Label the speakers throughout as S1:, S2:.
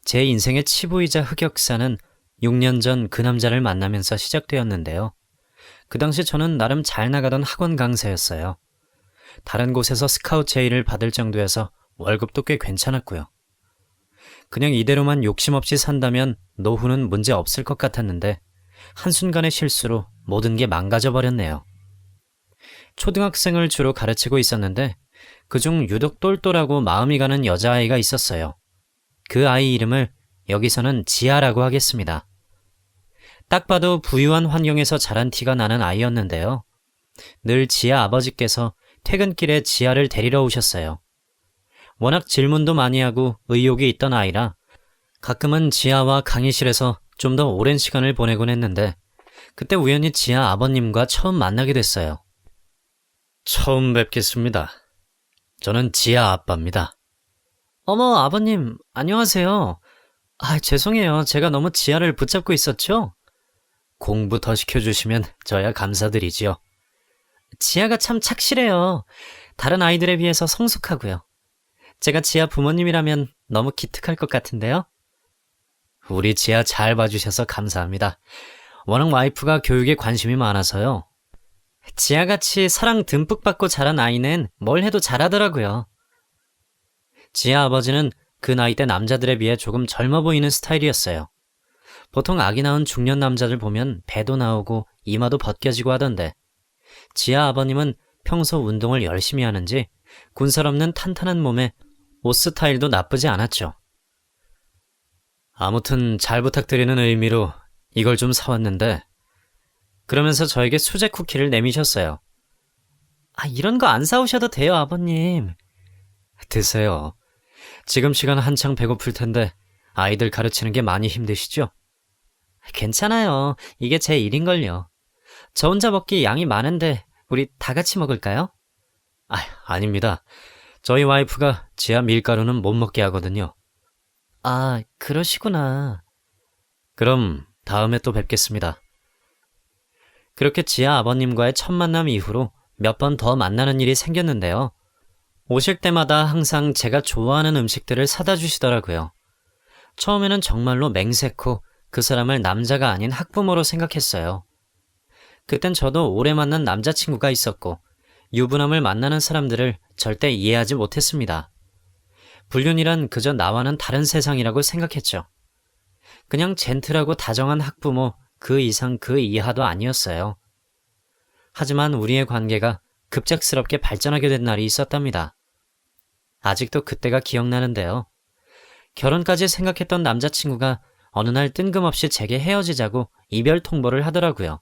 S1: 제 인생의 치부이자 흑역사는 6년 전 그 남자를 만나면서 시작되었는데요. 그 당시 저는 나름 잘 나가던 학원 강사였어요. 다른 곳에서 스카우트 제의를 받을 정도여서 월급도 꽤 괜찮았고요. 그냥 이대로만 욕심 없이 산다면 노후는 문제 없을 것 같았는데 한순간의 실수로 모든 게 망가져 버렸네요. 초등학생을 주로 가르치고 있었는데 그중 유독 똘똘하고 마음이 가는 여자아이가 있었어요. 그 아이 이름을 여기서는 지아라고 하겠습니다. 딱 봐도 부유한 환경에서 자란 티가 나는 아이였는데요. 늘 지아 아버지께서 퇴근길에 지아를 데리러 오셨어요. 워낙 질문도 많이 하고 의욕이 있던 아이라 가끔은 지아와 강의실에서 좀 더 오랜 시간을 보내곤 했는데 그때 우연히 지아 아버님과 처음 만나게 됐어요. 처음 뵙겠습니다. 저는 지아 아빠입니다. 어머, 아버님, 안녕하세요. 죄송해요. 제가 너무 지아를 붙잡고 있었죠? 공부 더 시켜주시면 저야 감사드리지요. 지아가 참 착실해요. 다른 아이들에 비해서 성숙하고요. 제가 지아 부모님이라면 너무 기특할 것 같은데요? 우리 지아 잘 봐주셔서 감사합니다. 워낙 와이프가 교육에 관심이 많아서요. 지아같이 사랑 듬뿍 받고 자란 아이는 뭘 해도 잘하더라고요. 지아 아버지는 그 나이 대 남자들에 비해 조금 젊어 보이는 스타일이었어요. 보통 아기 낳은 중년 남자들 보면 배도 나오고 이마도 벗겨지고 하던데 지아 아버님은 평소 운동을 열심히 하는지 군살 없는 탄탄한 몸에 옷 스타일도 나쁘지 않았죠. 아무튼 잘 부탁드리는 의미로 이걸 좀 사왔는데 그러면서 저에게 수제 쿠키를 내미셨어요. 이런 거 안 사오셔도 돼요, 아버님. 드세요. 지금 시간 한창 배고플 텐데 아이들 가르치는 게 많이 힘드시죠? 괜찮아요. 이게 제 일인걸요. 저 혼자 먹기 양이 많은데 우리 다 같이 먹을까요? 아닙니다. 저희 와이프가 지아 밀가루는 못 먹게 하거든요. 그러시구나. 그럼 다음에 또 뵙겠습니다. 그렇게 지아 아버님과의 첫 만남 이후로 몇 번 더 만나는 일이 생겼는데요. 오실 때마다 항상 제가 좋아하는 음식들을 사다 주시더라고요. 처음에는 정말로 맹세코 그 사람을 남자가 아닌 학부모로 생각했어요. 그땐 저도 오래 만난 남자친구가 있었고 유부남을 만나는 사람들을 절대 이해하지 못했습니다. 불륜이란 그저 나와는 다른 세상이라고 생각했죠. 그냥 젠틀하고 다정한 학부모 그 이상 그 이하도 아니었어요. 하지만 우리의 관계가 급작스럽게 발전하게 된 날이 있었답니다. 아직도 그때가 기억나는데요. 결혼까지 생각했던 남자친구가 어느 날 뜬금없이 제게 헤어지자고 이별 통보를 하더라고요.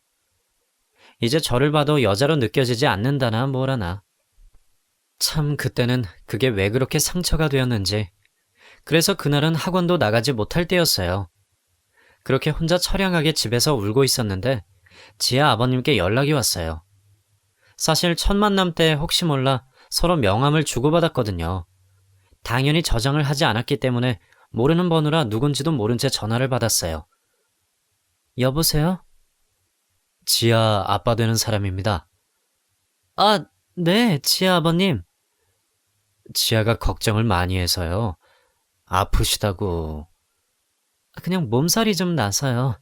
S1: 이제 저를 봐도 여자로 느껴지지 않는다나 뭐라나. 참 그때는 그게 왜 그렇게 상처가 되었는지. 그래서 그날은 학원도 나가지 못할 때였어요. 그렇게 혼자 처량하게 집에서 울고 있었는데 지아 아버님께 연락이 왔어요. 사실 첫 만남 때 혹시 몰라 서로 명함을 주고받았거든요. 당연히 저장을 하지 않았기 때문에 모르는 번호라 누군지도 모른 채 전화를 받았어요. 여보세요? 지아 아빠 되는 사람입니다. 네, 지아 아버님. 지아가 걱정을 많이 해서요. 아프시다고. 그냥 몸살이 좀 나서요.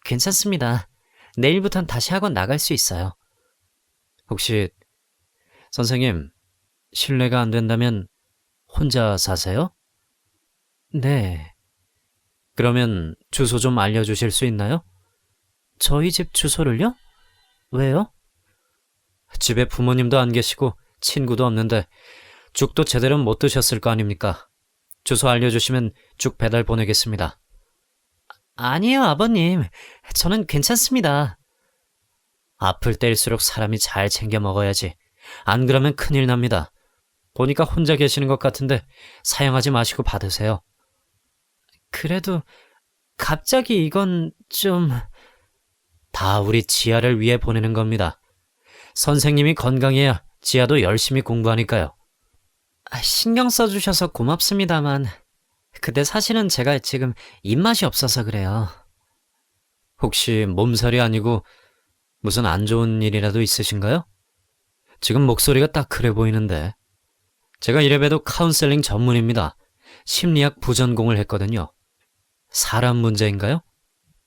S1: 괜찮습니다. 내일부턴 다시 학원 나갈 수 있어요. 혹시 선생님, 실례가 안 된다면 혼자 사세요? 네. 그러면 주소 좀 알려주실 수 있나요? 저희 집 주소를요? 왜요? 집에 부모님도 안 계시고 친구도 없는데 죽도 제대로 못 드셨을 거 아닙니까? 주소 알려주시면 죽 배달 보내겠습니다. 아니에요, 아버님. 저는 괜찮습니다. 아플 때일수록 사람이 잘 챙겨 먹어야지. 안 그러면 큰일 납니다. 보니까 혼자 계시는 것 같은데 사양하지 마시고 받으세요. 그래도 갑자기 이건 좀... 다 우리 지아를 위해 보내는 겁니다. 선생님이 건강해야 지아도 열심히 공부하니까요. 신경 써주셔서 고맙습니다만 근데 사실은 제가 지금 입맛이 없어서 그래요. 혹시 몸살이 아니고 무슨 안 좋은 일이라도 있으신가요? 지금 목소리가 딱 그래 보이는데. 제가 이래봬도 카운셀링 전문입니다. 심리학 부전공을 했거든요. 사람 문제인가요?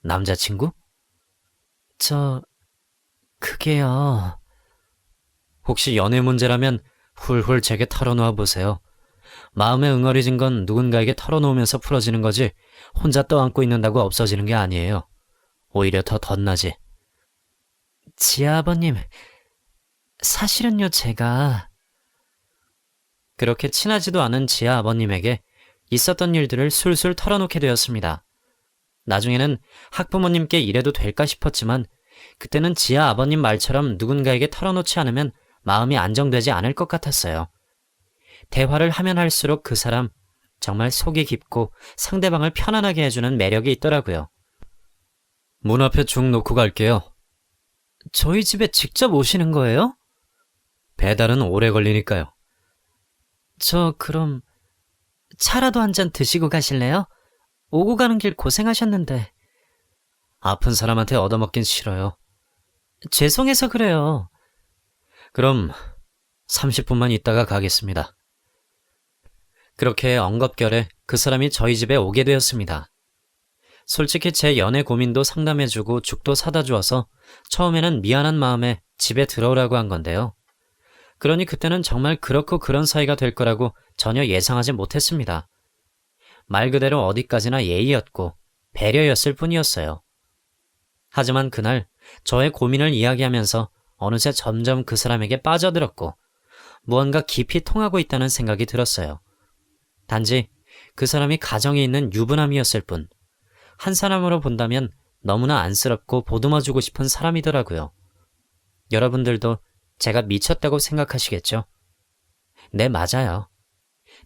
S1: 남자친구? 그게요. 혹시 연애 문제라면 훌훌 제게 털어놓아 보세요. 마음에 응어리진 건 누군가에게 털어놓으면서 풀어지는 거지 혼자 떠안고 있는다고 없어지는 게 아니에요. 오히려 더 덧나지. 지아버님, 사실은요 제가 그렇게 친하지도 않은 지아 아버님에게 있었던 일들을 술술 털어놓게 되었습니다. 나중에는 학부모님께 이래도 될까 싶었지만 그때는 지아 아버님 말처럼 누군가에게 털어놓지 않으면 마음이 안정되지 않을 것 같았어요. 대화를 하면 할수록 그 사람 정말 속이 깊고 상대방을 편안하게 해주는 매력이 있더라고요. 문 앞에 죽 놓고 갈게요. 저희 집에 직접 오시는 거예요? 배달은 오래 걸리니까요. 그럼 차라도 한 잔 드시고 가실래요? 오고 가는 길 고생하셨는데. 아픈 사람한테 얻어먹긴 싫어요. 죄송해서 그래요. 그럼 30분만 있다가 가겠습니다. 그렇게 엉겁결에 그 사람이 저희 집에 오게 되었습니다. 솔직히 제 연애 고민도 상담해주고 죽도 사다 주어서 처음에는 미안한 마음에 집에 들어오라고 한 건데요. 그러니 그때는 정말 그렇고 그런 사이가 될 거라고 전혀 예상하지 못했습니다. 말 그대로 어디까지나 예의였고 배려였을 뿐이었어요. 하지만 그날 저의 고민을 이야기하면서 어느새 점점 그 사람에게 빠져들었고 무언가 깊이 통하고 있다는 생각이 들었어요. 단지 그 사람이 가정에 있는 유부남이었을 뿐 한 사람으로 본다면 너무나 안쓰럽고 보듬어주고 싶은 사람이더라고요. 여러분들도 제가 미쳤다고 생각하시겠죠? 네, 맞아요.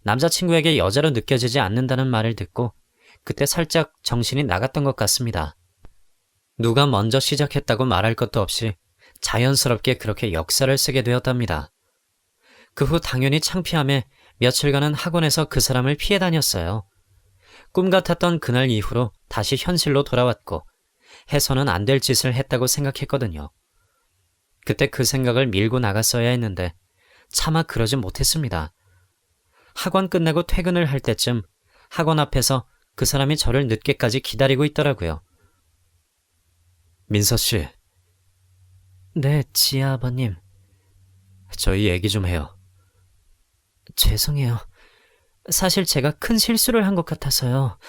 S1: 남자친구에게 여자로 느껴지지 않는다는 말을 듣고 그때 살짝 정신이 나갔던 것 같습니다. 누가 먼저 시작했다고 말할 것도 없이 자연스럽게 그렇게 역사를 쓰게 되었답니다. 그 후 당연히 창피함에 며칠간은 학원에서 그 사람을 피해 다녔어요. 꿈 같았던 그날 이후로 다시 현실로 돌아왔고 해서는 안 될 짓을 했다고 생각했거든요. 그때 그 생각을 밀고 나갔어야 했는데 차마 그러지 못했습니다. 학원 끝내고 퇴근을 할 때쯤 학원 앞에서 그 사람이 저를 늦게까지 기다리고 있더라고요. 민서 씨. 네, 지아 아버님. 저희 얘기 좀 해요. 죄송해요. 사실 제가 큰 실수를 한 것 같아서요.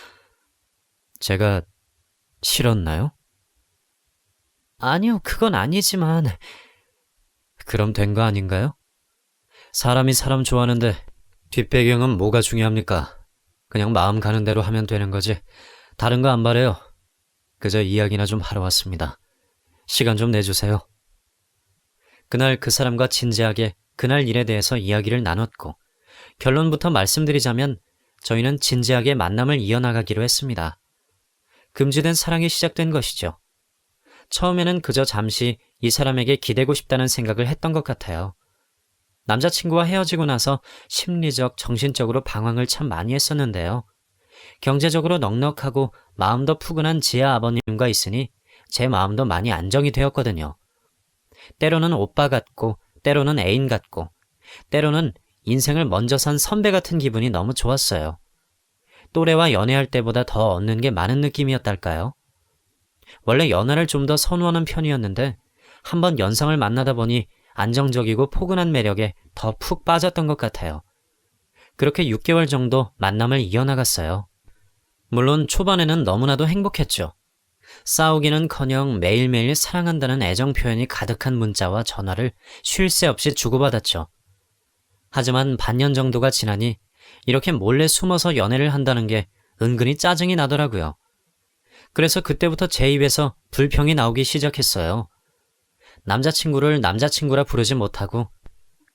S1: 제가 싫었나요? 아니요, 그건 아니지만. 그럼 된 거 아닌가요? 사람이 사람 좋아하는데 뒷배경은 뭐가 중요합니까? 그냥 마음 가는 대로 하면 되는 거지. 다른 거 안 바래요. 그저 이야기나 좀 하러 왔습니다. 시간 좀 내주세요. 그날 그 사람과 진지하게 그날 일에 대해서 이야기를 나눴고 결론부터 말씀드리자면 저희는 진지하게 만남을 이어나가기로 했습니다. 금지된 사랑이 시작된 것이죠. 처음에는 그저 잠시 이 사람에게 기대고 싶다는 생각을 했던 것 같아요. 남자친구와 헤어지고 나서 심리적, 정신적으로 방황을 참 많이 했었는데요. 경제적으로 넉넉하고 마음도 푸근한 지아 아버님과 있으니 제 마음도 많이 안정이 되었거든요. 때로는 오빠 같고 때로는 애인 같고 때로는 인생을 먼저 산 선배 같은 기분이 너무 좋았어요. 또래와 연애할 때보다 더 얻는 게 많은 느낌이었달까요? 원래 연하를 좀 더 선호하는 편이었는데 한번 연상을 만나다 보니 안정적이고 포근한 매력에 더 푹 빠졌던 것 같아요. 그렇게 6개월 정도 만남을 이어나갔어요. 물론 초반에는 너무나도 행복했죠. 싸우기는커녕 매일매일 사랑한다는 애정 표현이 가득한 문자와 전화를 쉴 새 없이 주고받았죠. 하지만 반년 정도가 지나니 이렇게 몰래 숨어서 연애를 한다는 게 은근히 짜증이 나더라고요. 그래서 그때부터 제 입에서 불평이 나오기 시작했어요. 남자친구를 남자친구라 부르지 못하고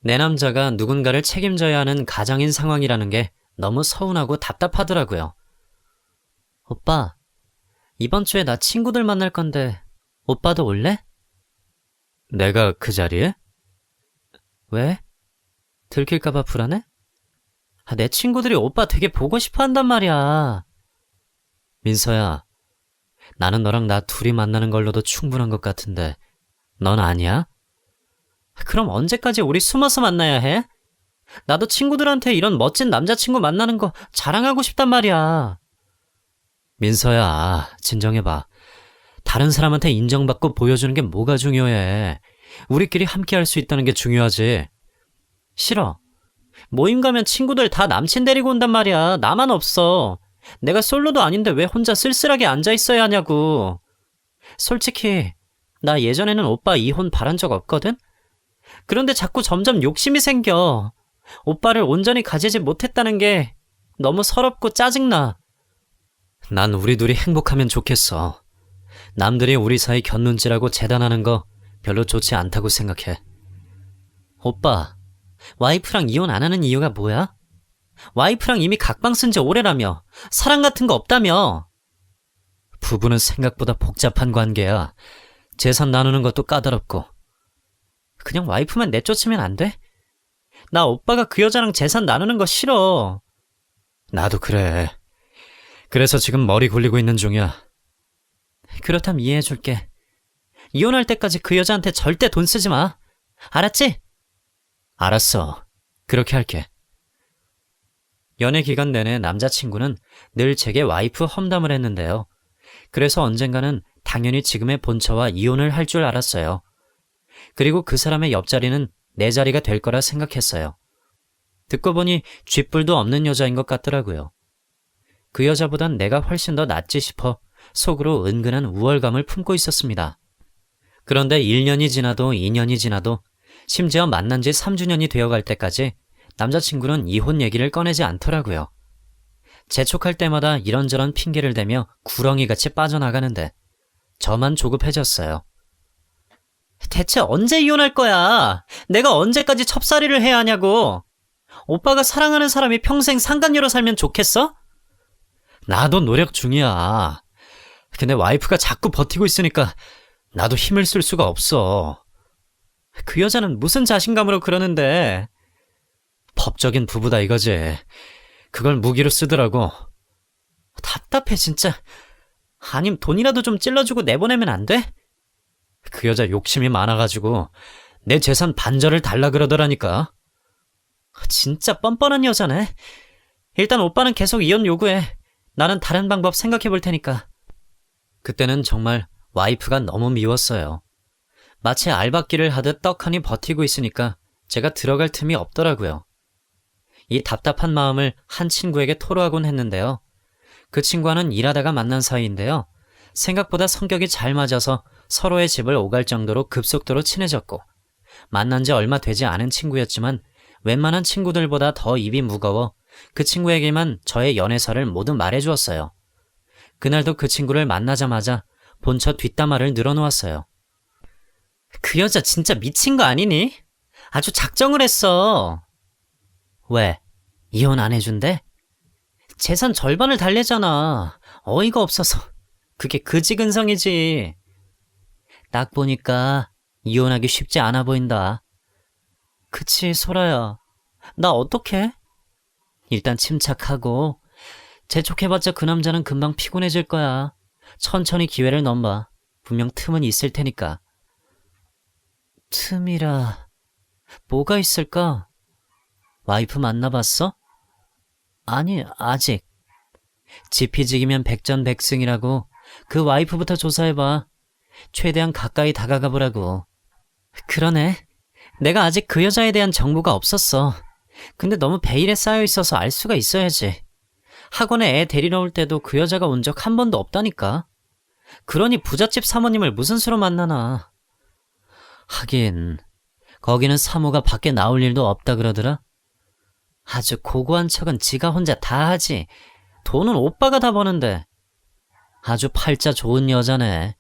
S1: 내 남자가 누군가를 책임져야 하는 가장인 상황이라는 게 너무 서운하고 답답하더라고요. 오빠, 이번 주에 나 친구들 만날 건데 오빠도 올래? 내가 그 자리에? 왜? 들킬까봐 불안해? 내 친구들이 오빠 되게 보고 싶어 한단 말이야. 민서야, 나는 너랑 나 둘이 만나는 걸로도 충분한 것 같은데 넌 아니야? 그럼 언제까지 우리 숨어서 만나야 해? 나도 친구들한테 이런 멋진 남자친구 만나는 거 자랑하고 싶단 말이야. 민서야, 진정해봐. 다른 사람한테 인정받고 보여주는 게 뭐가 중요해. 우리끼리 함께 할 수 있다는 게 중요하지. 싫어. 모임 가면 친구들 다 남친 데리고 온단 말이야. 나만 없어. 내가 솔로도 아닌데 왜 혼자 쓸쓸하게 앉아 있어야 하냐고. 솔직히 나 예전에는 오빠 이혼 바란 적 없거든? 그런데 자꾸 점점 욕심이 생겨. 오빠를 온전히 가지지 못했다는 게 너무 서럽고 짜증나. 난 우리 둘이 행복하면 좋겠어. 남들이 우리 사이 곁눈질하고 재단하는 거 별로 좋지 않다고 생각해. 오빠, 와이프랑 이혼 안 하는 이유가 뭐야? 와이프랑 이미 각방 쓴 지 오래라며. 사랑 같은 거 없다며. 부부는 생각보다 복잡한 관계야. 재산 나누는 것도 까다롭고. 그냥 와이프만 내쫓으면 안 돼? 나 오빠가 그 여자랑 재산 나누는 거 싫어. 나도 그래. 그래서 지금 머리 굴리고 있는 중이야. 그렇다면 이해해줄게. 이혼할 때까지 그 여자한테 절대 돈 쓰지 마. 알았지? 알았어. 그렇게 할게. 연애 기간 내내 남자친구는 늘 제게 와이프 험담을 했는데요. 그래서 언젠가는 당연히 지금의 본처와 이혼을 할 줄 알았어요. 그리고 그 사람의 옆자리는 내 자리가 될 거라 생각했어요. 듣고 보니 쥐뿔도 없는 여자인 것 같더라고요. 그 여자보단 내가 훨씬 더 낫지 싶어 속으로 은근한 우월감을 품고 있었습니다. 그런데 1년이 지나도 2년이 지나도 심지어 만난 지 3주년이 되어갈 때까지 남자친구는 이혼 얘기를 꺼내지 않더라고요. 재촉할 때마다 이런저런 핑계를 대며 구렁이같이 빠져나가는데 저만 조급해졌어요. 대체 언제 이혼할 거야? 내가 언제까지 첩살이를 해야 하냐고. 오빠가 사랑하는 사람이 평생 상간녀로 살면 좋겠어? 나도 노력 중이야. 근데 와이프가 자꾸 버티고 있으니까 나도 힘을 쓸 수가 없어. 그 여자는 무슨 자신감으로 그러는데. 법적인 부부다 이거지. 그걸 무기로 쓰더라고. 답답해 진짜. 아님 돈이라도 좀 찔러주고 내보내면 안 돼? 그 여자 욕심이 많아가지고 내 재산 반절을 달라 그러더라니까. 진짜 뻔뻔한 여자네. 일단 오빠는 계속 이혼 요구해. 나는 다른 방법 생각해 볼 테니까. 그때는 정말 와이프가 너무 미웠어요. 마치 알박기를 하듯 떡하니 버티고 있으니까 제가 들어갈 틈이 없더라고요. 이 답답한 마음을 한 친구에게 토로하곤 했는데요. 그 친구와는 일하다가 만난 사이인데요. 생각보다 성격이 잘 맞아서 서로의 집을 오갈 정도로 급속도로 친해졌고, 만난 지 얼마 되지 않은 친구였지만 웬만한 친구들보다 더 입이 무거워 그 친구에게만 저의 연애사를 모두 말해주었어요. 그날도 그 친구를 만나자마자 본처 뒷담화를 늘어놓았어요. 그 여자 진짜 미친 거 아니니? 아주 작정을 했어. 왜? 이혼 안 해준대? 재산 절반을 달래잖아. 어이가 없어서. 그게 그지근성이지. 딱 보니까 이혼하기 쉽지 않아 보인다. 그치, 소라야. 나 어떡해? 일단 침착하고 재촉해봤자 그 남자는 금방 피곤해질 거야. 천천히 기회를 넘봐. 분명 틈은 있을 테니까. 틈이라... 뭐가 있을까? 와이프 만나봤어? 아니, 아직. 지피지기면 백전백승이라고. 그 와이프부터 조사해봐. 최대한 가까이 다가가 보라고. 그러네. 내가 아직 그 여자에 대한 정보가 없었어. 근데 너무 베일에 쌓여있어서 알 수가 있어야지. 학원에 애 데리러 올 때도 그 여자가 온 적 한 번도 없다니까. 그러니 부잣집 사모님을 무슨 수로 만나나. 하긴 거기는 사모가 밖에 나올 일도 없다 그러더라. 아주 고고한 척은 지가 혼자 다 하지. 돈은 오빠가 다 버는데. 아주 팔자 좋은 여자네.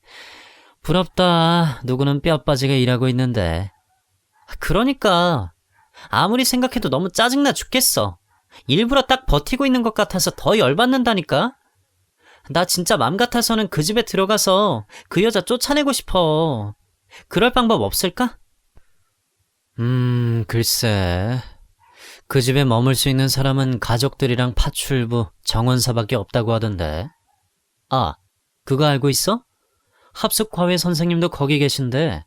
S1: 부럽다. 누구는 뼈 빠지게 일하고 있는데. 그러니까 아무리 생각해도 너무 짜증나 죽겠어. 일부러 딱 버티고 있는 것 같아서 더 열받는다니까. 나 진짜 맘 같아서는 그 집에 들어가서 그 여자 쫓아내고 싶어. 그럴 방법 없을까? 글쎄. 그 집에 머물 수 있는 사람은 가족들이랑 파출부, 정원사밖에 없다고 하던데. 아, 그거 알고 있어? 합숙과외 선생님도 거기 계신데.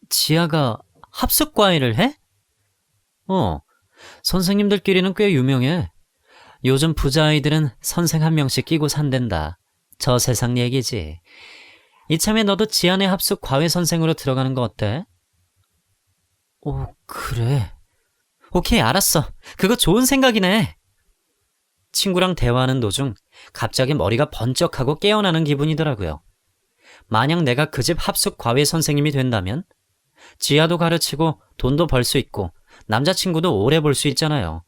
S1: 지아가 합숙과외를 해? 선생님들끼리는 꽤 유명해. 요즘 부자아이들은 선생 한 명씩 끼고 산댄다. 저 세상 얘기지. 이참에 너도 지안의 합숙 과외 선생으로 들어가는 거 어때? 오, 그래. 오케이, 알았어. 그거 좋은 생각이네. 친구랑 대화하는 도중 갑자기 머리가 번쩍하고 깨어나는 기분이더라고요. 만약 내가 그 집 합숙 과외 선생님이 된다면 지아도 가르치고 돈도 벌 수 있고 남자친구도 오래 볼 수 있잖아요.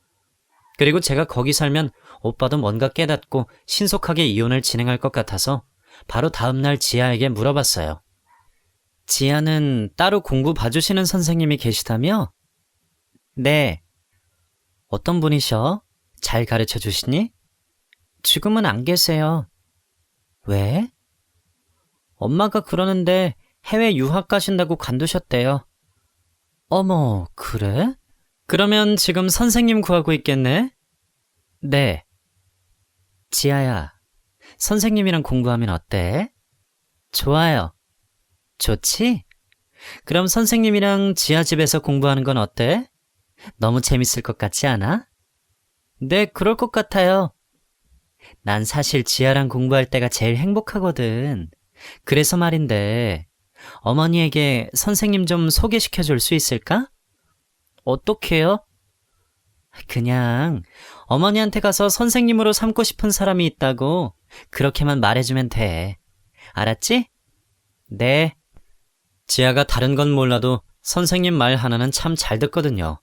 S1: 그리고 제가 거기 살면 오빠도 뭔가 깨닫고 신속하게 이혼을 진행할 것 같아서 바로 다음날 지아에게 물어봤어요. 지아는 따로 공부 봐주시는 선생님이 계시다며? 네. 어떤 분이셔? 잘 가르쳐 주시니? 지금은 안 계세요. 왜? 엄마가 그러는데 해외 유학 가신다고 관두셨대요. 어머, 그래? 그러면 지금 선생님 구하고 있겠네? 네. 지아야, 선생님이랑 공부하면 어때? 좋아요. 좋지? 그럼 선생님이랑 지아 집에서 공부하는 건 어때? 너무 재밌을 것 같지 않아? 네, 그럴 것 같아요. 난 사실 지아랑 공부할 때가 제일 행복하거든. 그래서 말인데, 어머니에게 선생님 좀 소개시켜 줄 수 있을까? 어떻게요? 그냥 어머니한테 가서 선생님으로 삼고 싶은 사람이 있다고 그렇게만 말해주면 돼. 알았지? 네. 지아가 다른 건 몰라도 선생님 말 하나는 참 잘 듣거든요.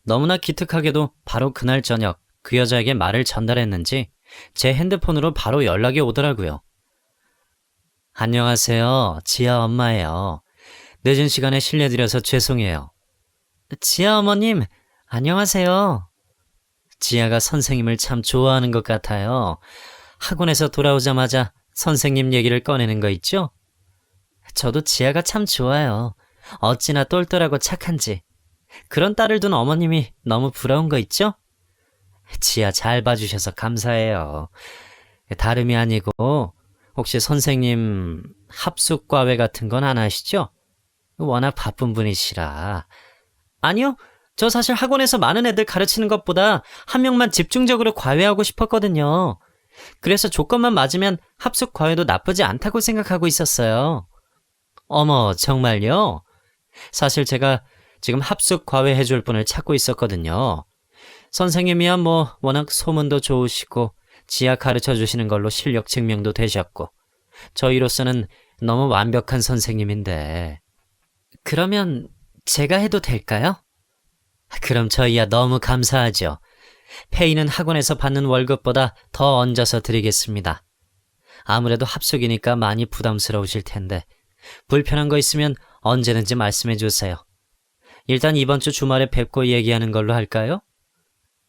S1: 너무나 기특하게도 바로 그날 저녁 그 여자에게 말을 전달했는지 제 핸드폰으로 바로 연락이 오더라고요. 안녕하세요. 지아 엄마예요. 늦은 시간에 실례드려서 죄송해요. 지아 어머님, 안녕하세요. 지아가 선생님을 참 좋아하는 것 같아요. 학원에서 돌아오자마자 선생님 얘기를 꺼내는 거 있죠? 저도 지아가 참 좋아요. 어찌나 똘똘하고 착한지. 그런 딸을 둔 어머님이 너무 부러운 거 있죠? 지아 잘 봐주셔서 감사해요. 다름이 아니고 혹시 선생님 합숙과외 같은 건 안 하시죠? 워낙 바쁜 분이시라. 아니요. 저 사실 학원에서 많은 애들 가르치는 것보다 한 명만 집중적으로 과외하고 싶었거든요. 그래서 조건만 맞으면 합숙 과외도 나쁘지 않다고 생각하고 있었어요. 어머, 정말요? 사실 제가 지금 합숙 과외 해줄 분을 찾고 있었거든요. 선생님이야 뭐 워낙 소문도 좋으시고 지아 가르쳐 주시는 걸로 실력 증명도 되셨고 저희로서는 너무 완벽한 선생님인데. 그러면 제가 해도 될까요? 그럼 저희야 너무 감사하죠. 페이는 학원에서 받는 월급보다 더 얹어서 드리겠습니다. 아무래도 합숙이니까 많이 부담스러우실 텐데 불편한 거 있으면 언제든지 말씀해 주세요. 일단 이번 주 주말에 뵙고 얘기하는 걸로 할까요?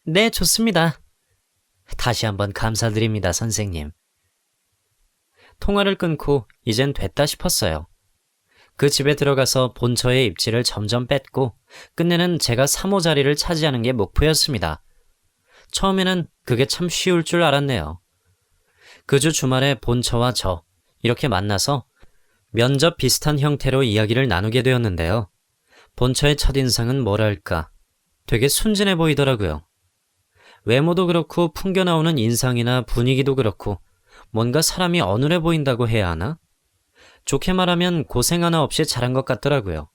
S1: 네, 좋습니다. 다시 한번 감사드립니다, 선생님. 통화를 끊고 이젠 됐다 싶었어요. 그 집에 들어가서 본처의 입지를 점점 뺐고 끝내는 제가 3호 자리를 차지하는 게 목표였습니다. 처음에는 그게 참 쉬울 줄 알았네요. 그 주 주말에 본처와 저 이렇게 만나서 면접 비슷한 형태로 이야기를 나누게 되었는데요. 본처의 첫인상은 뭐랄까 되게 순진해 보이더라고요. 외모도 그렇고 풍겨나오는 인상이나 분위기도 그렇고 뭔가 사람이 어눌해 보인다고 해야 하나? 좋게 말하면 고생 하나 없이 자란 것 같더라고요.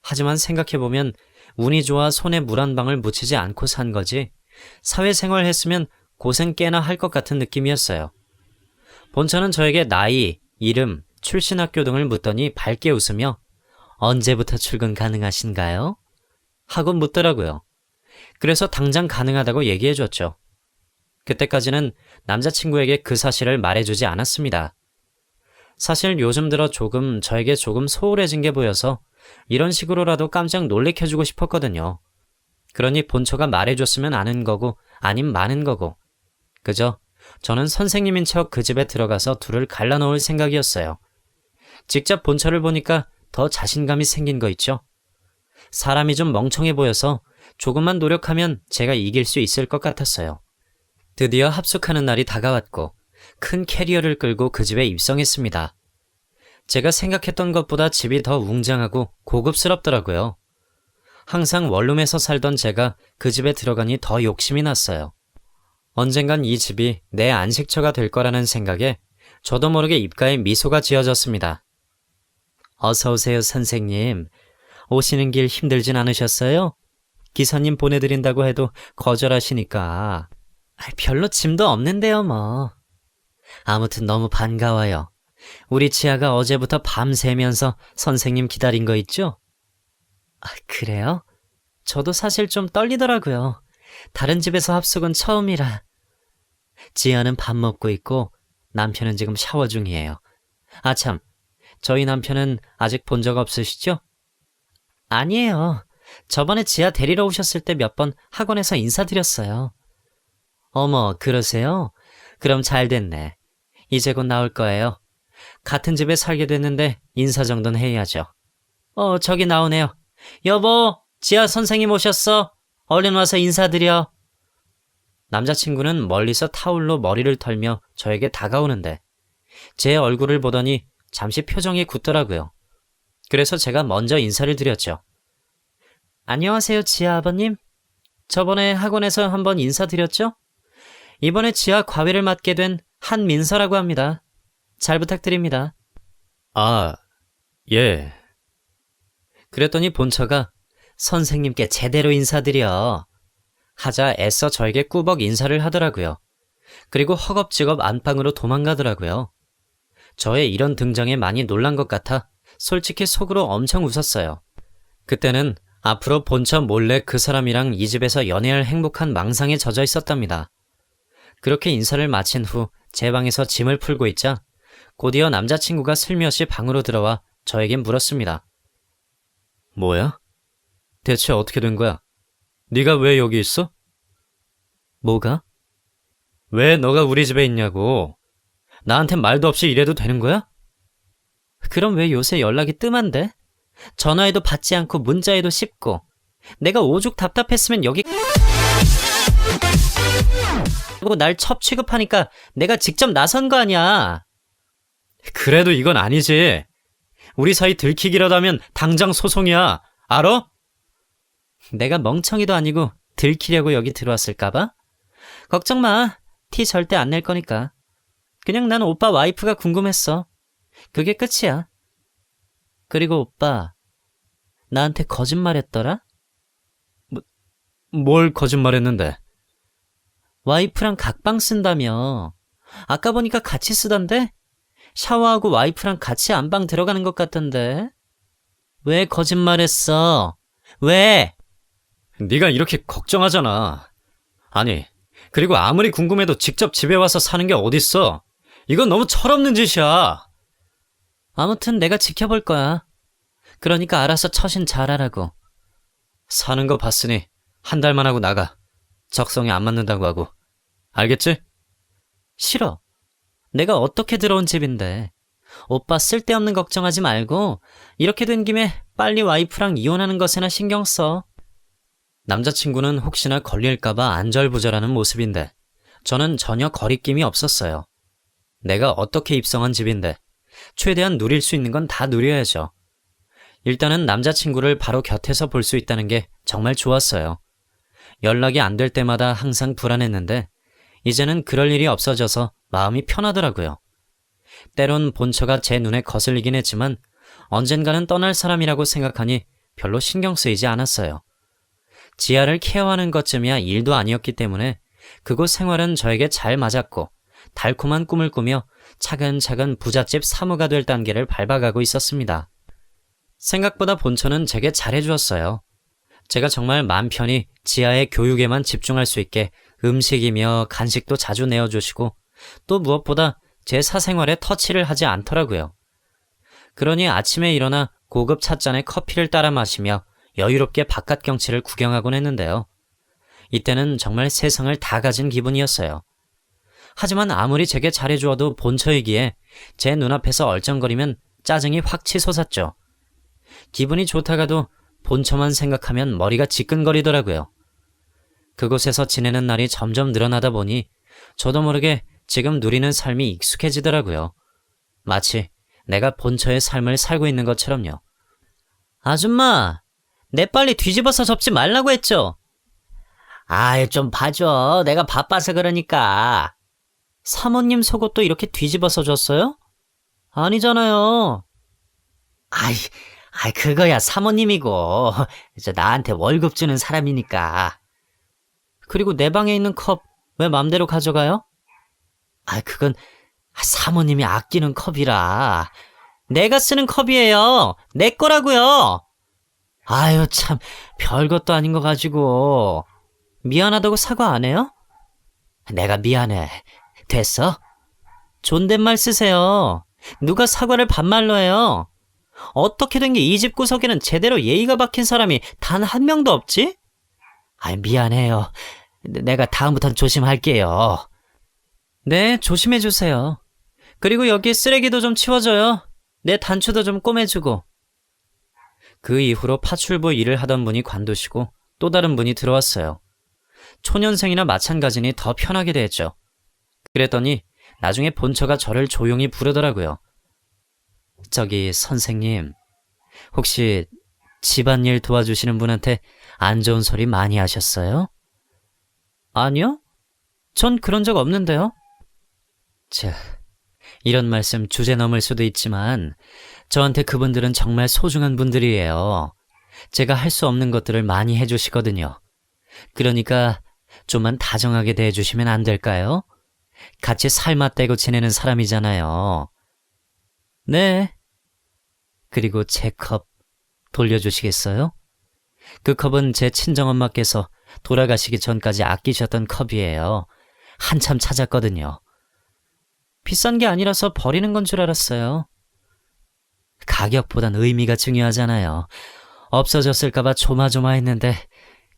S1: 하지만 생각해보면 운이 좋아 손에 물 한 방울 묻히지 않고 산 거지 사회생활 했으면 고생 꽤나 할 것 같은 느낌이었어요. 본처는 저에게 나이, 이름, 출신 학교 등을 묻더니 밝게 웃으며 언제부터 출근 가능하신가요? 하고 묻더라고요. 그래서 당장 가능하다고 얘기해줬죠. 그때까지는 남자친구에게 그 사실을 말해주지 않았습니다. 사실 요즘 들어 저에게 조금 소홀해진 게 보여서 이런 식으로라도 깜짝 놀래켜주고 싶었거든요. 그러니 본처가 말해줬으면 아는 거고 아님 마는 거고 그저 저는 선생님인 척 그 집에 들어가서 둘을 갈라놓을 생각이었어요. 직접 본처를 보니까 더 자신감이 생긴 거 있죠. 사람이 좀 멍청해 보여서 조금만 노력하면 제가 이길 수 있을 것 같았어요. 드디어 합숙하는 날이 다가왔고 큰 캐리어를 끌고 그 집에 입성했습니다. 제가 생각했던 것보다 집이 더 웅장하고 고급스럽더라고요. 항상 원룸에서 살던 제가 그 집에 들어가니 더 욕심이 났어요. 언젠간 이 집이 내 안식처가 될 거라는 생각에 저도 모르게 입가에 미소가 지어졌습니다. 어서 오세요, 선생님. 오시는 길 힘들진 않으셨어요? 기사님 보내드린다고 해도 거절하시니까. 별로 짐도 없는데요, 뭐. 아무튼 너무 반가워요. 우리 지아가 어제부터 밤새면서 선생님 기다린 거 있죠? 그래요? 저도 사실 좀 떨리더라고요. 다른 집에서 합숙은 처음이라. 지아는 밥 먹고 있고 남편은 지금 샤워 중이에요. 참, 저희 남편은 아직 본 적 없으시죠? 아니에요. 저번에 지아 데리러 오셨을 때 몇 번 학원에서 인사드렸어요. 어머, 그러세요? 그럼 잘 됐네. 이제 곧 나올 거예요. 같은 집에 살게 됐는데 인사 정도는 해야죠. 저기 나오네요. 여보, 지아 선생님 오셨어. 얼른 와서 인사드려. 남자친구는 멀리서 타올로 머리를 털며 저에게 다가오는데 제 얼굴을 보더니 잠시 표정이 굳더라고요. 그래서 제가 먼저 인사를 드렸죠. 안녕하세요, 지아 아버님. 저번에 학원에서 한번 인사드렸죠? 이번에 지아 과외를 맡게 된 한민서라고 합니다. 잘 부탁드립니다. 예. 그랬더니 본처가 선생님께 제대로 인사드려 하자 애써 저에게 꾸벅 인사를 하더라고요. 그리고 허겁지겁 안방으로 도망가더라고요. 저의 이런 등장에 많이 놀란 것 같아 솔직히 속으로 엄청 웃었어요. 그때는 앞으로 본처 몰래 그 사람이랑 이 집에서 연애할 행복한 망상에 젖어 있었답니다. 그렇게 인사를 마친 후 제 방에서 짐을 풀고 있자 곧이어 남자친구가 슬며시 방으로 들어와 저에게 물었습니다. 뭐야? 대체 어떻게 된 거야? 네가 왜 여기 있어? 뭐가? 왜 너가 우리 집에 있냐고. 나한테 말도 없이 이래도 되는 거야? 그럼 왜 요새 연락이 뜸한데? 전화해도 받지 않고 문자해도 씹고. 내가 오죽 답답했으면 여기 날 첩 취급하니까 내가 직접 나선 거 아니야. 그래도 이건 아니지. 우리 사이 들키기라도 하면 당장 소송이야. 알아? 내가 멍청이도 아니고 들키려고 여기 들어왔을까봐? 걱정 마. 티 절대 안 낼 거니까. 그냥 난 오빠 와이프가 궁금했어. 그게 끝이야. 그리고 오빠, 나한테 거짓말했더라? 뭘 거짓말했는데? 와이프랑 각방 쓴다며. 아까 보니까 같이 쓰던데? 샤워하고 와이프랑 같이 안방 들어가는 것 같던데? 왜 거짓말했어? 왜? 네가 이렇게 걱정하잖아. 아니, 그리고 아무리 궁금해도 직접 집에 와서 사는 게 어딨어? 이건 너무 철없는 짓이야. 아무튼 내가 지켜볼 거야. 그러니까 알아서 처신 잘하라고. 사는 거 봤으니 한 달만 하고 나가. 적성에 안 맞는다고 하고. 알겠지? 싫어. 내가 어떻게 들어온 집인데. 오빠 쓸데없는 걱정하지 말고 이렇게 된 김에 빨리 와이프랑 이혼하는 것에나 신경 써. 남자친구는 혹시나 걸릴까봐 안절부절하는 모습인데 저는 전혀 거리낌이 없었어요. 내가 어떻게 입성한 집인데 최대한 누릴 수 있는 건 다 누려야죠. 일단은 남자친구를 바로 곁에서 볼 수 있다는 게 정말 좋았어요. 연락이 안 될 때마다 항상 불안했는데 이제는 그럴 일이 없어져서 마음이 편하더라고요. 때론 본처가 제 눈에 거슬리긴 했지만 언젠가는 떠날 사람이라고 생각하니 별로 신경 쓰이지 않았어요. 지아를 케어하는 것쯤이야 일도 아니었기 때문에 그곳 생활은 저에게 잘 맞았고 달콤한 꿈을 꾸며 차근차근 부잣집 사무가 될 단계를 밟아가고 있었습니다. 생각보다 본처는 제게 잘해주었어요. 제가 정말 맘 편히 지아의 교육에만 집중할 수 있게 음식이며 간식도 자주 내어주시고 또 무엇보다 제 사생활에 터치를 하지 않더라고요. 그러니 아침에 일어나 고급 찻잔에 커피를 따라 마시며 여유롭게 바깥 경치를 구경하곤 했는데요. 이때는 정말 세상을 다 가진 기분이었어요. 하지만 아무리 제게 잘해주어도 본처이기에 제 눈앞에서 얼쩡거리면 짜증이 확 치솟았죠. 기분이 좋다가도 본처만 생각하면 머리가 지끈거리더라고요. 그곳에서 지내는 날이 점점 늘어나다 보니 저도 모르게 지금 누리는 삶이 익숙해지더라고요. 마치 내가 본처의 삶을 살고 있는 것처럼요. 아줌마, 내 빨리 뒤집어서 접지 말라고 했죠? 아이, 좀 봐줘. 내가 바빠서 그러니까. 사모님 속옷도 이렇게 뒤집어서 줬어요? 아니잖아요. 아이, 그거야 사모님이고. 저 나한테 월급 주는 사람이니까. 그리고 내 방에 있는 컵 왜 맘대로 가져가요? 그건 사모님이 아끼는 컵이라. 내가 쓰는 컵이에요. 내 거라고요. 아유, 참, 별것도 아닌 거 가지고. 미안하다고 사과 안 해요? 내가 미안해. 됐어? 존댓말 쓰세요. 누가 사과를 반말로 해요? 어떻게 된 게 이 집 구석에는 제대로 예의가 박힌 사람이 단 한 명도 없지? 미안해요. 내가 다음부턴 조심할게요. 네, 조심해주세요. 그리고 여기 쓰레기도 좀 치워줘요. 내 단추도 좀 꼬매주고. 그 이후로 파출부 일을 하던 분이 관두시고 또 다른 분이 들어왔어요. 초년생이나 마찬가지니 더 편하게 대했죠. 그랬더니 나중에 본처가 저를 조용히 부르더라고요. 저기 선생님, 혹시 집안일 도와주시는 분한테 안 좋은 소리 많이 하셨어요? 아니요? 전 그런 적 없는데요. 자, 이런 말씀 주제 넘을 수도 있지만 저한테 그분들은 정말 소중한 분들이에요. 제가 할 수 없는 것들을 많이 해주시거든요. 그러니까 좀만 다정하게 대해주시면 안 될까요? 같이 살맛대고 지내는 사람이잖아요. 네. 그리고 제 컵 돌려주시겠어요? 그 컵은 제 친정엄마께서 돌아가시기 전까지 아끼셨던 컵이에요. 한참 찾았거든요. 비싼 게 아니라서 버리는 건 줄 알았어요. 가격보단 의미가 중요하잖아요. 없어졌을까봐 조마조마했는데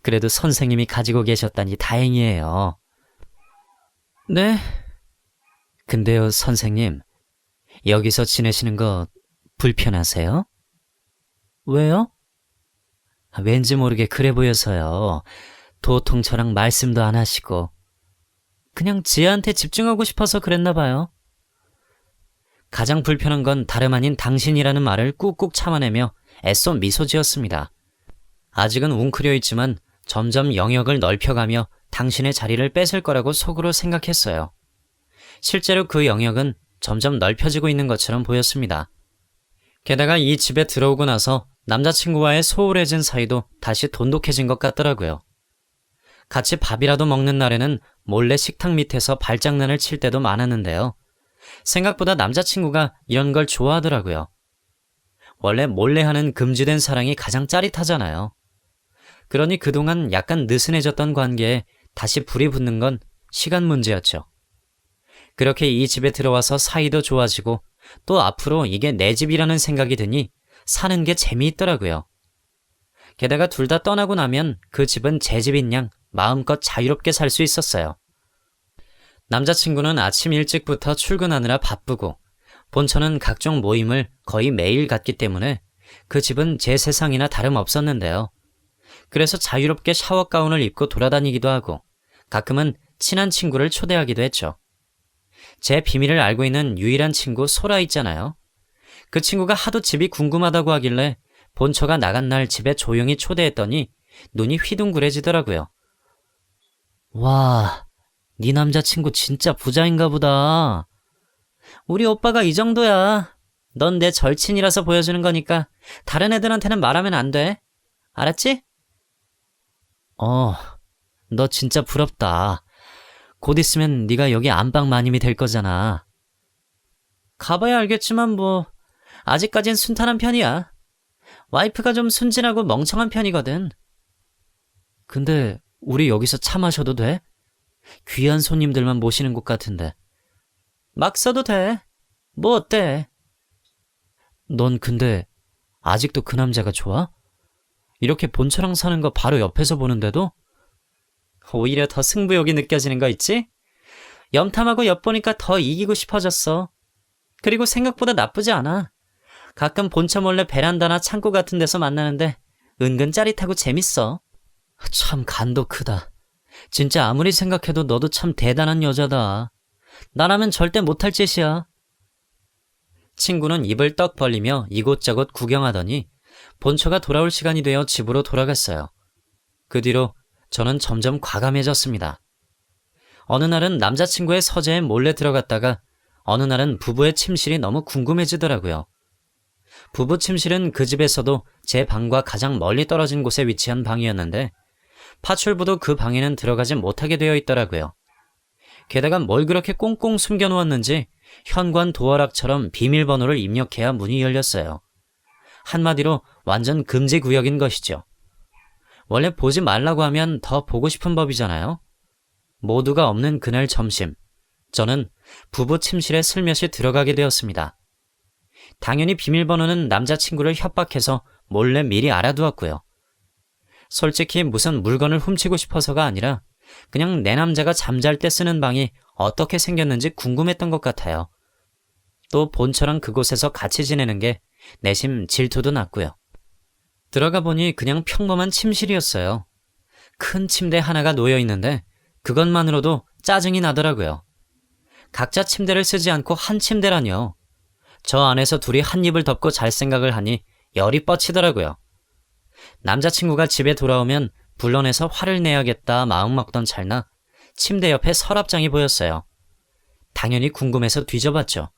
S1: 그래도 선생님이 가지고 계셨다니 다행이에요. 네. 근데요, 선생님. 여기서 지내시는 거 불편하세요? 왜요? 왠지 모르게 그래 보여서요. 도통 저랑 말씀도 안 하시고. 그냥 지혜한테 집중하고 싶어서 그랬나 봐요. 가장 불편한 건 다름 아닌 당신이라는 말을 꾹꾹 참아내며 애써 미소 지었습니다. 아직은 웅크려 있지만 점점 영역을 넓혀가며 당신의 자리를 뺏을 거라고 속으로 생각했어요. 실제로 그 영역은 점점 넓혀지고 있는 것처럼 보였습니다. 게다가 이 집에 들어오고 나서 남자친구와의 소홀해진 사이도 다시 돈독해진 것 같더라고요. 같이 밥이라도 먹는 날에는 몰래 식탁 밑에서 발장난을 칠 때도 많았는데요. 생각보다 남자친구가 이런 걸 좋아하더라고요. 원래 몰래 하는 금지된 사랑이 가장 짜릿하잖아요. 그러니 그동안 약간 느슨해졌던 관계에 다시 불이 붙는 건 시간 문제였죠. 그렇게 이 집에 들어와서 사이도 좋아지고 또 앞으로 이게 내 집이라는 생각이 드니 사는 게 재미있더라고요. 게다가 둘 다 떠나고 나면 그 집은 제 집인 양 마음껏 자유롭게 살 수 있었어요. 남자친구는 아침 일찍부터 출근하느라 바쁘고 본처는 각종 모임을 거의 매일 갔기 때문에 그 집은 제 세상이나 다름없었는데요. 그래서 자유롭게 샤워 가운을 입고 돌아다니기도 하고 가끔은 친한 친구를 초대하기도 했죠. 제 비밀을 알고 있는 유일한 친구 소라 있잖아요. 그 친구가 하도 집이 궁금하다고 하길래 본처가 나간 날 집에 조용히 초대했더니 눈이 휘둥그레지더라고요. 와, 네 남자친구 진짜 부자인가 보다. 우리 오빠가 이 정도야. 넌 내 절친이라서 보여주는 거니까 다른 애들한테는 말하면 안 돼. 알았지? 너 진짜 부럽다. 곧 있으면 네가 여기 안방 마님이 될 거잖아. 가봐야 알겠지만 뭐 아직까진 순탄한 편이야. 와이프가 좀 순진하고 멍청한 편이거든. 근데 우리 여기서 차 마셔도 돼? 귀한 손님들만 모시는 곳 같은데. 막 써도 돼. 뭐 어때? 넌 근데 아직도 그 남자가 좋아? 이렇게 본처랑 사는 거 바로 옆에서 보는데도? 오히려 더 승부욕이 느껴지는 거 있지? 염탐하고 엿보니까 더 이기고 싶어졌어. 그리고 생각보다 나쁘지 않아. 가끔 본처 몰래 베란다나 창고 같은 데서 만나는데 은근 짜릿하고 재밌어. 참 간도 크다. 진짜 아무리 생각해도 너도 참 대단한 여자다. 나라면 절대 못할 짓이야. 친구는 입을 떡 벌리며 이곳저곳 구경하더니 본처가 돌아올 시간이 되어 집으로 돌아갔어요. 그 뒤로 저는 점점 과감해졌습니다. 어느 날은 남자친구의 서재에 몰래 들어갔다가 어느 날은 부부의 침실이 너무 궁금해지더라고요. 부부 침실은 그 집에서도 제 방과 가장 멀리 떨어진 곳에 위치한 방이었는데 파출부도 그 방에는 들어가지 못하게 되어 있더라고요. 게다가 뭘 그렇게 꽁꽁 숨겨놓았는지 현관 도어락처럼 비밀번호를 입력해야 문이 열렸어요. 한마디로 완전 금지 구역인 것이죠. 원래 보지 말라고 하면 더 보고 싶은 법이잖아요. 모두가 없는 그날 점심, 저는 부부 침실에 슬며시 들어가게 되었습니다. 당연히 비밀번호는 남자친구를 협박해서 몰래 미리 알아두었고요. 솔직히 무슨 물건을 훔치고 싶어서가 아니라 그냥 내 남자가 잠잘 때 쓰는 방이 어떻게 생겼는지 궁금했던 것 같아요. 또 본처랑 그곳에서 같이 지내는 게 내심 질투도 났고요. 들어가 보니 그냥 평범한 침실이었어요. 큰 침대 하나가 놓여 있는데 그것만으로도 짜증이 나더라고요. 각자 침대를 쓰지 않고 한 침대라뇨. 저 안에서 둘이 한 입을 덮고 잘 생각을 하니 열이 뻗치더라고요. 남자친구가 집에 돌아오면 불러내서 화를 내야겠다 마음먹던 찰나 침대 옆에 서랍장이 보였어요. 당연히 궁금해서 뒤져봤죠.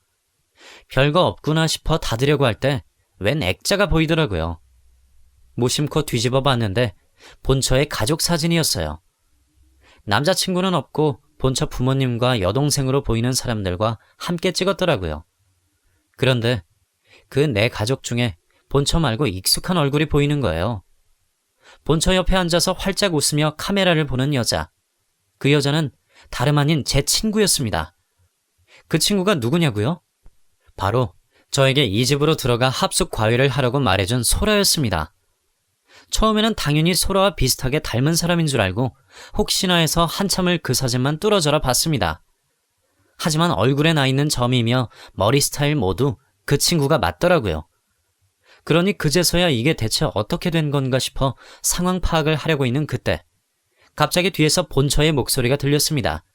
S1: 별거 없구나 싶어 닫으려고 할 때 웬 액자가 보이더라고요. 무심코 뒤집어 봤는데 본처의 가족 사진이었어요. 남자친구는 없고 본처 부모님과 여동생으로 보이는 사람들과 함께 찍었더라고요. 그런데 그 네 가족 중에 본처 말고 익숙한 얼굴이 보이는 거예요. 본처 옆에 앉아서 활짝 웃으며 카메라를 보는 여자. 그 여자는 다름 아닌 제 친구였습니다. 그 친구가 누구냐고요? 바로 저에게 이 집으로 들어가 합숙 과외를 하라고 말해준 소라였습니다. 처음에는 당연히 소라와 비슷하게 닮은 사람인 줄 알고 혹시나 해서 한참을 그 사진만 뚫어져라 봤습니다. 하지만 얼굴에 나 있는 점이며 머리 스타일 모두 그 친구가 맞더라고요. 그러니 그제서야 이게 대체 어떻게 된 건가 싶어 상황 파악을 하려고 있는 그때 갑자기 뒤에서 본처의 목소리가 들렸습니다.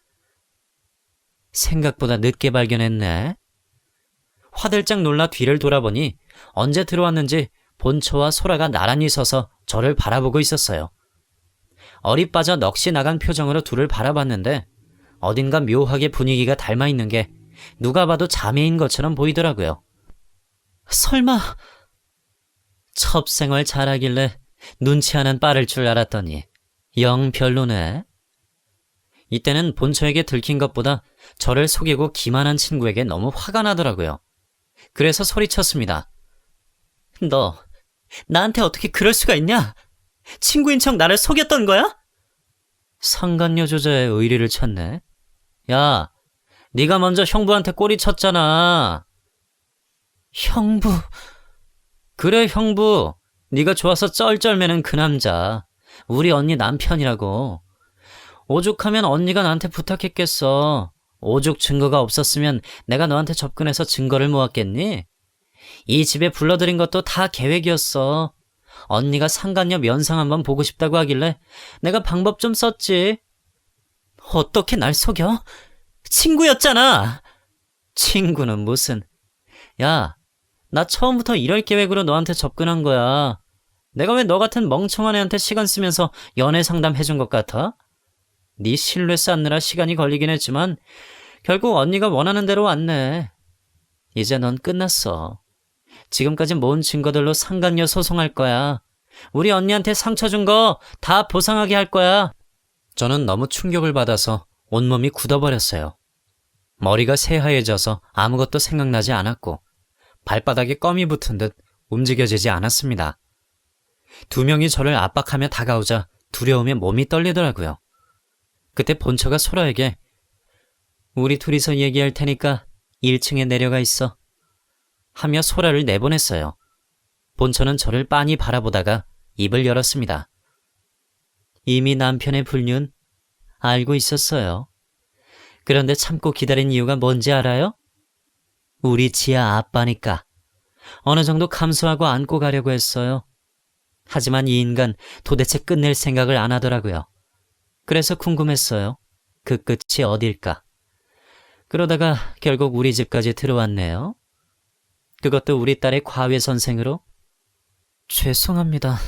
S1: 생각보다 늦게 발견했네. 화들짝 놀라 뒤를 돌아보니 언제 들어왔는지 본처와 소라가 나란히 서서 저를 바라보고 있었어요. 어리 빠져 넋이 나간 표정으로 둘을 바라봤는데 어딘가 묘하게 분위기가 닮아있는 게 누가 봐도 자매인 것처럼 보이더라고요. 설마 첩생활 잘하길래 눈치 하나는 빠를 줄 알았더니 영 별로네. 이때는 본처에게 들킨 것보다 저를 속이고 기만한 친구에게 너무 화가 나더라고요. 그래서 소리쳤습니다. 너 나한테 어떻게 그럴 수가 있냐? 친구인 척 나를 속였던 거야? 상간녀 조자의 의리를 찾네. 야, 네가 먼저 형부한테 꼬리 쳤잖아. 형부... 그래 형부, 네가 좋아서 쩔쩔매는 그 남자. 우리 언니 남편이라고. 오죽하면 언니가 나한테 부탁했겠어. 오죽 증거가 없었으면 내가 너한테 접근해서 증거를 모았겠니? 이 집에 불러들인 것도 다 계획이었어. 언니가 상간녀 면상 한번 보고 싶다고 하길래 내가 방법 좀 썼지. 어떻게 날 속여? 친구였잖아. 친구는 무슨. 야, 나 처음부터 이럴 계획으로 너한테 접근한 거야. 내가 왜 너 같은 멍청한 애한테 시간 쓰면서 연애 상담 해준 것 같아? 네 신뢰 쌓느라 시간이 걸리긴 했지만 결국 언니가 원하는 대로 왔네. 이제 넌 끝났어. 지금까지 모은 증거들로 상간녀 소송할 거야. 우리 언니한테 상처 준 거 다 보상하게 할 거야. 저는 너무 충격을 받아서 온몸이 굳어버렸어요. 머리가 새하얘져서 아무것도 생각나지 않았고 발바닥에 껌이 붙은 듯 움직여지지 않았습니다. 두 명이 저를 압박하며 다가오자 두려움에 몸이 떨리더라고요. 그때 본처가 소라에게 우리 둘이서 얘기할 테니까 1층에 내려가 있어 하며 소라를 내보냈어요. 본처는 저를 빤히 바라보다가 입을 열었습니다. 이미 남편의 불륜 알고 있었어요. 그런데 참고 기다린 이유가 뭔지 알아요? 우리 지아 아빠니까. 어느 정도 감수하고 안고 가려고 했어요. 하지만 이 인간 도대체 끝낼 생각을 안 하더라고요. 그래서 궁금했어요. 그 끝이 어딜까? 그러다가 결국 우리 집까지 들어왔네요. 그것도 우리 딸의 과외 선생으로? 죄송합니다.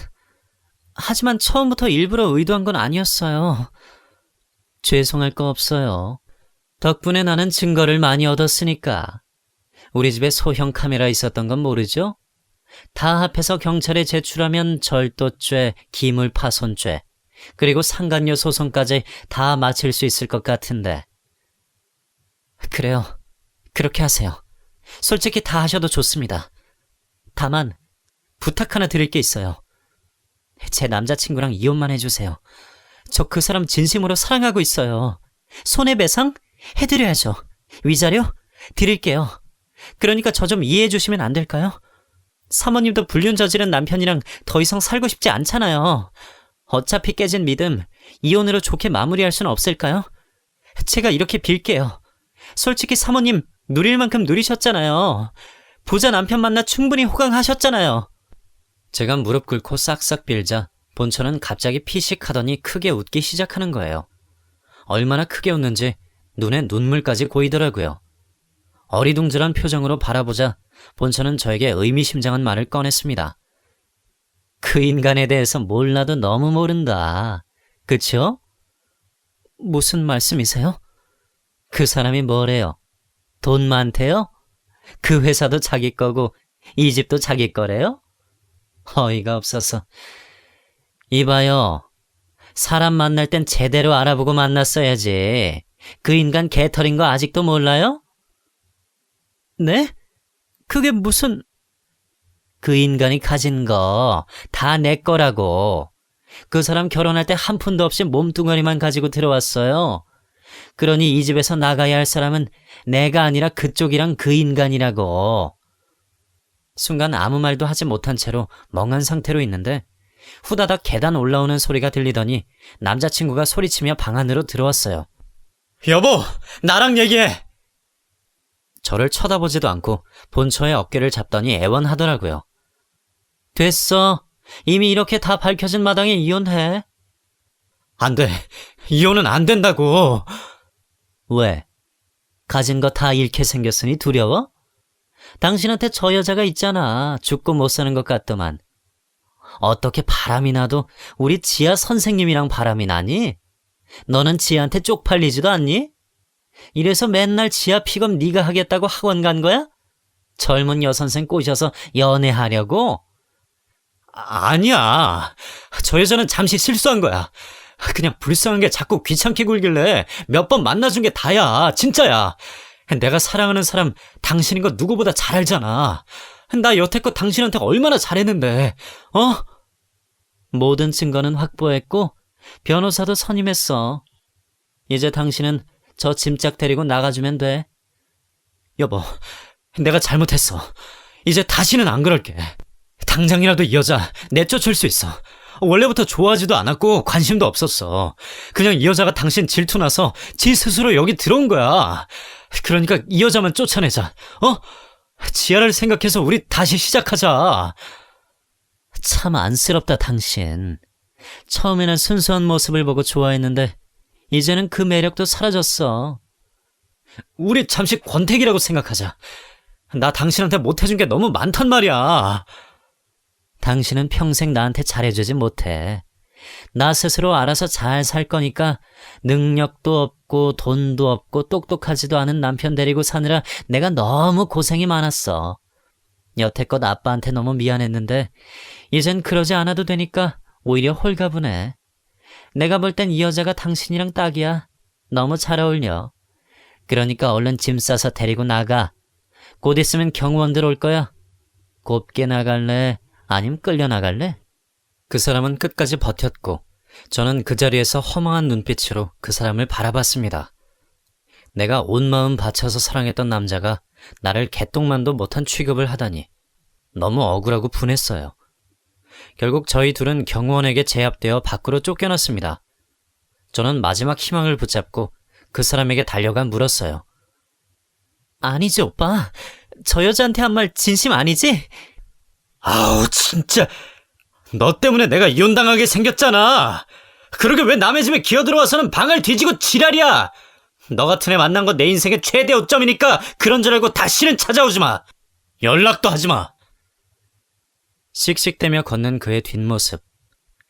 S1: 하지만 처음부터 일부러 의도한 건 아니었어요. 죄송할 거 없어요. 덕분에 나는 증거를 많이 얻었으니까. 우리 집에 소형 카메라 있었던 건 모르죠? 다 합해서 경찰에 제출하면 절도죄, 기물파손죄, 그리고 상간녀 소송까지 다 마칠 수 있을 것 같은데. 그래요. 그렇게 하세요. 솔직히 다 하셔도 좋습니다. 다만 부탁 하나 드릴 게 있어요. 제 남자친구랑 이혼만 해주세요. 저 그 사람 진심으로 사랑하고 있어요. 손해배상? 해드려야죠. 위자료? 드릴게요. 그러니까 저 좀 이해해 주시면 안 될까요? 사모님도 불륜 저지른 남편이랑 더 이상 살고 싶지 않잖아요. 어차피 깨진 믿음, 이혼으로 좋게 마무리할 수는 없을까요? 제가 이렇게 빌게요. 솔직히 사모님 누릴 만큼 누리셨잖아요. 부자 남편 만나 충분히 호강하셨잖아요. 제가 무릎 꿇고 싹싹 빌자 본처는 갑자기 피식하더니 크게 웃기 시작하는 거예요. 얼마나 크게 웃는지 눈에 눈물까지 고이더라고요. 어리둥절한 표정으로 바라보자 본처는 저에게 의미심장한 말을 꺼냈습니다. 그 인간에 대해서 몰라도 너무 모른다. 그쵸? 무슨 말씀이세요? 그 사람이 뭐래요? 돈 많대요? 그 회사도 자기 거고 이 집도 자기 거래요? 어이가 없어서. 이봐요. 사람 만날 땐 제대로 알아보고 만났어야지. 그 인간 개털인 거 아직도 몰라요? 네? 그게 무슨... 그 인간이 가진 거 다 내 거라고. 그 사람 결혼할 때 한 푼도 없이 몸뚱아리만 가지고 들어왔어요. 그러니 이 집에서 나가야 할 사람은 내가 아니라 그쪽이랑 그 인간이라고. 순간 아무 말도 하지 못한 채로 멍한 상태로 있는데 후다닥 계단 올라오는 소리가 들리더니 남자친구가 소리치며 방 안으로 들어왔어요. 여보, 나랑 얘기해! 저를 쳐다보지도 않고 본처의 어깨를 잡더니 애원하더라고요. 됐어. 이미 이렇게 다 밝혀진 마당에 이혼해. 안 돼. 이혼은 안 된다고. 왜? 가진 거 다 잃게 생겼으니 두려워? 당신한테 저 여자가 있잖아. 죽고 못 사는 것 같더만. 어떻게 바람이 나도 우리 지아 선생님이랑 바람이 나니? 너는 지아한테 쪽팔리지도 않니? 이래서 맨날 지아 픽업 네가 하겠다고 학원 간 거야? 젊은 여선생 꼬셔서 연애하려고? 아니야. 저 여자는 잠시 실수한 거야. 그냥 불쌍한 게 자꾸 귀찮게 굴길래 몇 번 만나준 게 다야. 진짜야. 내가 사랑하는 사람 당신인 거 누구보다 잘 알잖아. 나 여태껏 당신한테 얼마나 잘했는데. 모든 증거는 확보했고 변호사도 선임했어. 이제 당신은 저 짐짝 데리고 나가주면 돼. 여보, 내가 잘못했어. 이제 다시는 안 그럴게. 당장이라도 이 여자 내쫓을 수 있어. 원래부터 좋아하지도 않았고 관심도 없었어. 그냥 이 여자가 당신 질투나서 지 스스로 여기 들어온 거야. 그러니까 이 여자만 쫓아내자. 지아를 생각해서 우리 다시 시작하자. 참 안쓰럽다 당신. 처음에는 순수한 모습을 보고 좋아했는데 이제는 그 매력도 사라졌어. 우리 잠시 권태기라고 생각하자. 나 당신한테 못해준 게 너무 많단 말이야. 당신은 평생 나한테 잘해주지 못해. 나 스스로 알아서 잘 살 거니까 능력도 없고 돈도 없고 똑똑하지도 않은 남편 데리고 사느라 내가 너무 고생이 많았어. 여태껏 아빠한테 너무 미안했는데 이젠 그러지 않아도 되니까 오히려 홀가분해. 내가 볼 땐 이 여자가 당신이랑 딱이야. 너무 잘 어울려. 그러니까 얼른 짐 싸서 데리고 나가. 곧 있으면 경호원들 올 거야. 곱게 나갈래? 아님 끌려 나갈래? 그 사람은 끝까지 버텼고 저는 그 자리에서 허망한 눈빛으로 그 사람을 바라봤습니다. 내가 온 마음 바쳐서 사랑했던 남자가 나를 개똥만도 못한 취급을 하다니 너무 억울하고 분했어요. 결국 저희 둘은 경호원에게 제압되어 밖으로 쫓겨났습니다. 저는 마지막 희망을 붙잡고 그 사람에게 달려가 물었어요. 아니지 오빠. 저 여자한테 한 말 진심 아니지? 아우 진짜. 너 때문에 내가 이혼당하게 생겼잖아. 그러게 왜 남의 집에 기어들어와서는 방을 뒤지고 지랄이야. 너 같은 애 만난 거 내 인생의 최대 오점이니까 그런 줄 알고 다시는 찾아오지 마. 연락도 하지 마. 씩씩대며 걷는 그의 뒷모습.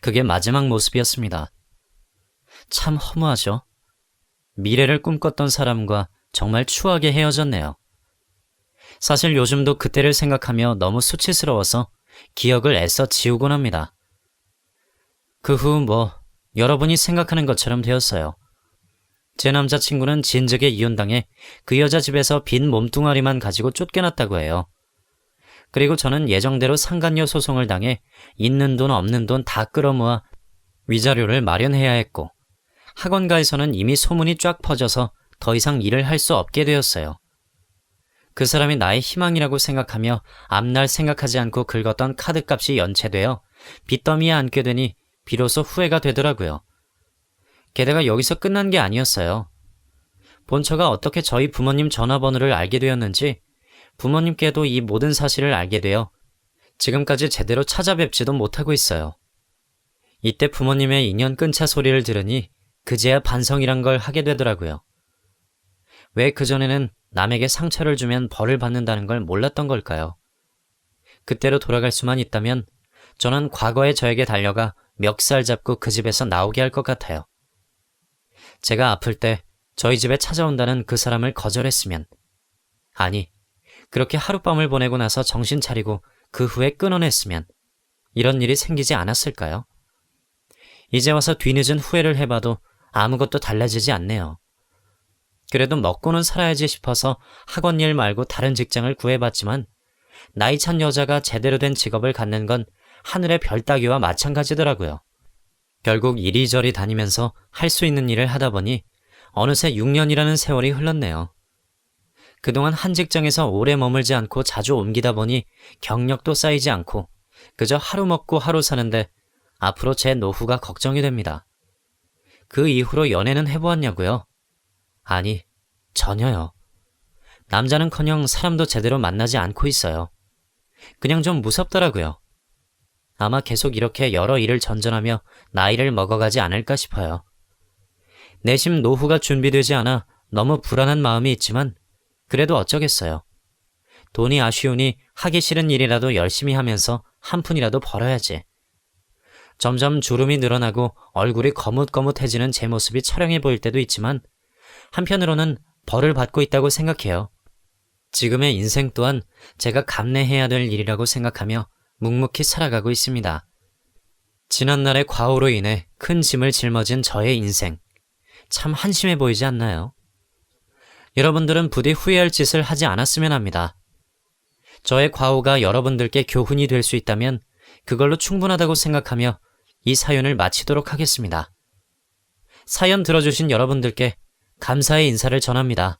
S1: 그게 마지막 모습이었습니다. 참 허무하죠? 미래를 꿈꿨던 사람과 정말 추하게 헤어졌네요. 사실 요즘도 그때를 생각하며 너무 수치스러워서 기억을 애써 지우곤 합니다. 그 후 여러분이 생각하는 것처럼 되었어요. 제 남자친구는 진즉에 이혼당해 그 여자 집에서 빈 몸뚱아리만 가지고 쫓겨났다고 해요. 그리고 저는 예정대로 상간녀 소송을 당해 있는 돈 없는 돈 다 끌어모아 위자료를 마련해야 했고, 학원가에서는 이미 소문이 쫙 퍼져서 더 이상 일을 할 수 없게 되었어요. 그 사람이 나의 희망이라고 생각하며 앞날 생각하지 않고 긁었던 카드값이 연체되어 빚더미에 앉게 되니 비로소 후회가 되더라고요. 게다가 여기서 끝난 게 아니었어요. 본처가 어떻게 저희 부모님 전화번호를 알게 되었는지 부모님께도 이 모든 사실을 알게 되어 지금까지 제대로 찾아뵙지도 못하고 있어요. 이때 부모님의 인연 끊자 소리를 들으니 그제야 반성이란 걸 하게 되더라고요. 왜 그전에는 남에게 상처를 주면 벌을 받는다는 걸 몰랐던 걸까요? 그때로 돌아갈 수만 있다면 저는 과거의 저에게 달려가 멱살 잡고 그 집에서 나오게 할 것 같아요. 제가 아플 때 저희 집에 찾아온다는 그 사람을 거절했으면, 아니, 그렇게 하룻밤을 보내고 나서 정신 차리고 그 후에 끊어냈으면 이런 일이 생기지 않았을까요? 이제 와서 뒤늦은 후회를 해봐도 아무것도 달라지지 않네요. 그래도 먹고는 살아야지 싶어서 학원 일 말고 다른 직장을 구해봤지만 나이 찬 여자가 제대로 된 직업을 갖는 건 하늘의 별 따기와 마찬가지더라고요. 결국 이리저리 다니면서 할 수 있는 일을 하다 보니 어느새 6년이라는 세월이 흘렀네요. 그동안 한 직장에서 오래 머물지 않고 자주 옮기다 보니 경력도 쌓이지 않고 그저 하루 먹고 하루 사는데 앞으로 제 노후가 걱정이 됩니다. 그 이후로 연애는 해보았냐고요? 아니, 전혀요. 남자는커녕 사람도 제대로 만나지 않고 있어요. 그냥 좀 무섭더라고요. 아마 계속 이렇게 여러 일을 전전하며 나이를 먹어가지 않을까 싶어요. 내심 노후가 준비되지 않아 너무 불안한 마음이 있지만 그래도 어쩌겠어요. 돈이 아쉬우니 하기 싫은 일이라도 열심히 하면서 한 푼이라도 벌어야지. 점점 주름이 늘어나고 얼굴이 거뭇거뭇해지는 제 모습이 처량해 보일 때도 있지만 한편으로는 벌을 받고 있다고 생각해요. 지금의 인생 또한 제가 감내해야 될 일이라고 생각하며 묵묵히 살아가고 있습니다. 지난날의 과오로 인해 큰 짐을 짊어진 저의 인생, 참 한심해 보이지 않나요? 여러분들은 부디 후회할 짓을 하지 않았으면 합니다. 저의 과오가 여러분들께 교훈이 될 수 있다면 그걸로 충분하다고 생각하며 이 사연을 마치도록 하겠습니다. 사연 들어주신 여러분들께 감사의 인사를 전합니다.